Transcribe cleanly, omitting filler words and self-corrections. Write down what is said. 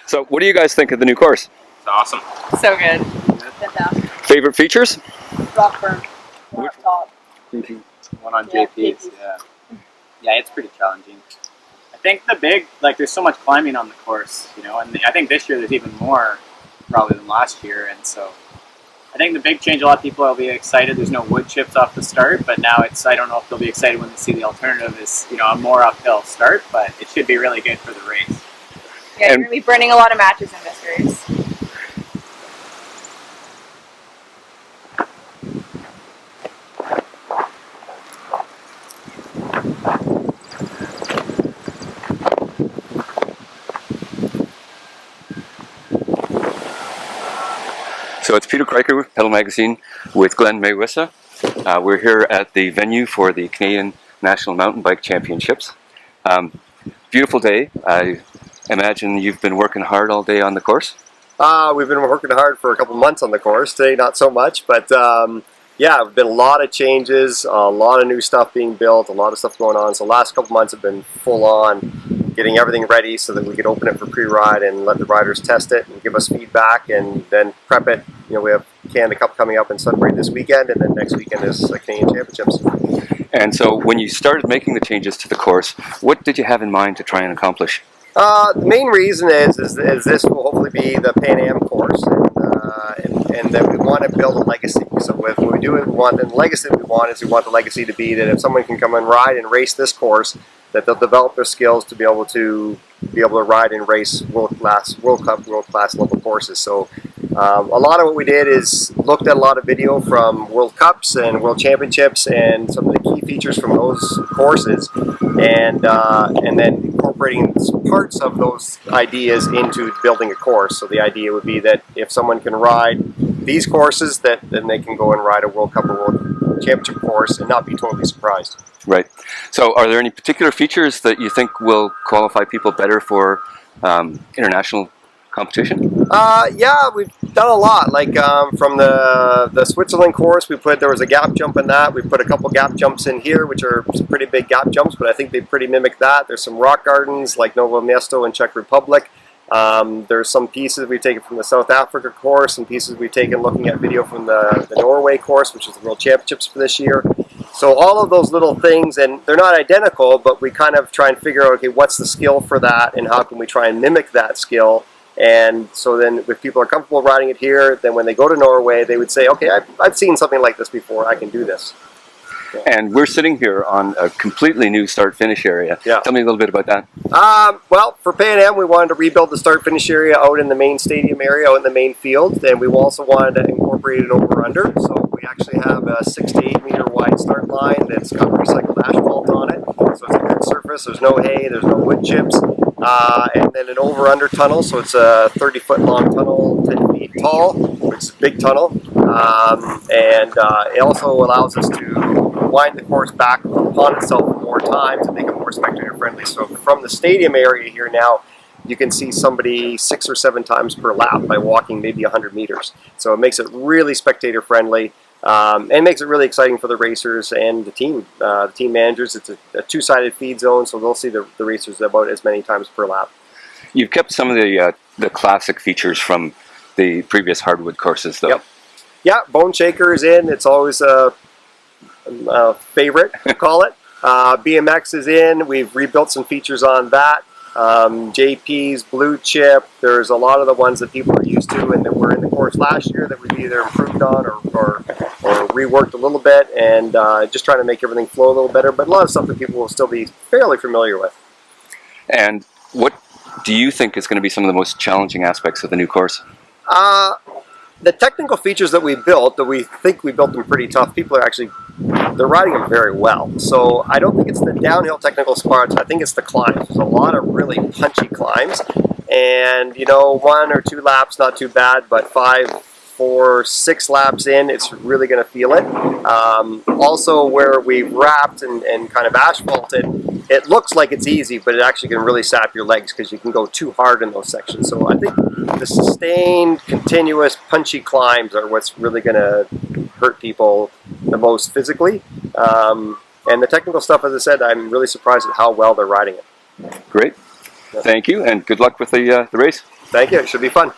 So what do you guys think of the new course? It's awesome. So good. Fantastic. Favorite features? Rock berm. One up top. One on Yeah, JP's. Yeah, it's pretty challenging. I think there's so much climbing on the course, and I think this year there's even more probably than last year, and so I think the big change, a lot of people will be excited. There's no wood chips off the start, but now I don't know if they'll be excited when they see the alternative is, a more uphill start, but it should be really good for the race. Yeah, you're going to be burning a lot of matches in this race. So it's Peter Kryker, Pedal Magazine, with Glenn Meeuwisse. We're here at the venue for the Canadian National Mountain Bike Championships. Beautiful day. I imagine you've been working hard all day on the course? We've been working hard for a couple months on the course. Today, not so much, but yeah, there've been a lot of changes, a lot of new stuff being built, a lot of stuff going on. So the last couple months have been full on, getting everything ready so that we could open it for pre-ride and let the riders test it and give us feedback and then prep it. We have Canada Cup coming up in Sudbury this weekend, and then next weekend is the Canadian Championships. And so when you started making the changes to the course, what did you have in mind to try and accomplish? The main reason is this will hopefully be the Pan Am course, and that we want to build a legacy. So when we do it, we want the legacy we want the legacy to be that if someone can come and ride and race this course, that they'll develop their skills to be able to ride and race World class level courses. So a lot of what we did is looked at a lot of video from World Cups and World Championships and some of the key features from those courses, and then incorporating parts of those ideas into building a course. So the idea would be that if someone can ride these courses, then they can go and ride a World Cup or World Championship course and not be totally surprised. Right. So are there any particular features that you think will qualify people better for international competition? Yeah, we've done a lot. Like from the Switzerland course, there was a gap jump in that. We put a couple gap jumps in here, which are some pretty big gap jumps, but I think they pretty mimic that. There's some rock gardens like Novo Mesto in Czech Republic. There's some pieces we've taken from the South Africa course and pieces we've taken looking at video from the Norway course, which is the World Championships for this year. So all of those little things, and they're not identical, but we kind of try and figure out, okay, what's the skill for that and how can we try and mimic that skill. And so then if people are comfortable riding it here, then when they go to Norway, they would say, okay, I've seen something like this before, I can do this. Yeah. And we're sitting here on a completely new start-finish area. Yeah. Tell me a little bit about that. Well, for Pan Am, we wanted to rebuild the start-finish area out in the main stadium area, out in the main field, and we also wanted to incorporate it over-under. So we actually have a 6 to 8 meter wide start line that's got recycled asphalt on it. So it's a good surface, there's no hay, there's no wood chips. And then an over-under tunnel, so it's a 30-foot long tunnel, 10 feet tall, which is a big tunnel. And it also allows us to wind the course back upon itself more time to make it more spectator-friendly. So from the stadium area here now, you can see somebody 6 or 7 times per lap by walking maybe 100 meters. So it makes it really spectator-friendly. And makes it really exciting for the racers and the team managers. It's a two-sided feed zone, so they'll see the racers about as many times per lap. You've kept some of the classic features from the previous hardwood courses, though. Yep. Yeah, Bone Shaker is in. It's always a favorite, we'll call it. BMX is in. We've rebuilt some features on that. JP's, Blue Chip, there's a lot of the ones that people are used to and that were in the course last year that we've either improved on or reworked a little bit, and just trying to make everything flow a little better, but a lot of stuff that people will still be fairly familiar with. And what do you think is going to be some of the most challenging aspects of the new course? The technical features that we built, that we think we built them pretty tough, people are they're riding them very well. So I don't think it's the downhill technical spots, I think it's the climbs. There's a lot of really punchy climbs, and 1 or 2 laps, not too bad, but 5, 4, 6 laps in, it's really going to feel it. Also, where we've wrapped and kind of asphalted, it looks like it's easy, but it actually can really sap your legs because you can go too hard in those sections. So I think the sustained, continuous, punchy climbs are what's really going to hurt people the most physically. And the technical stuff, as I said, I'm really surprised at how well they're riding it. Great. Thank you, and good luck with the race. Thank you. It should be fun.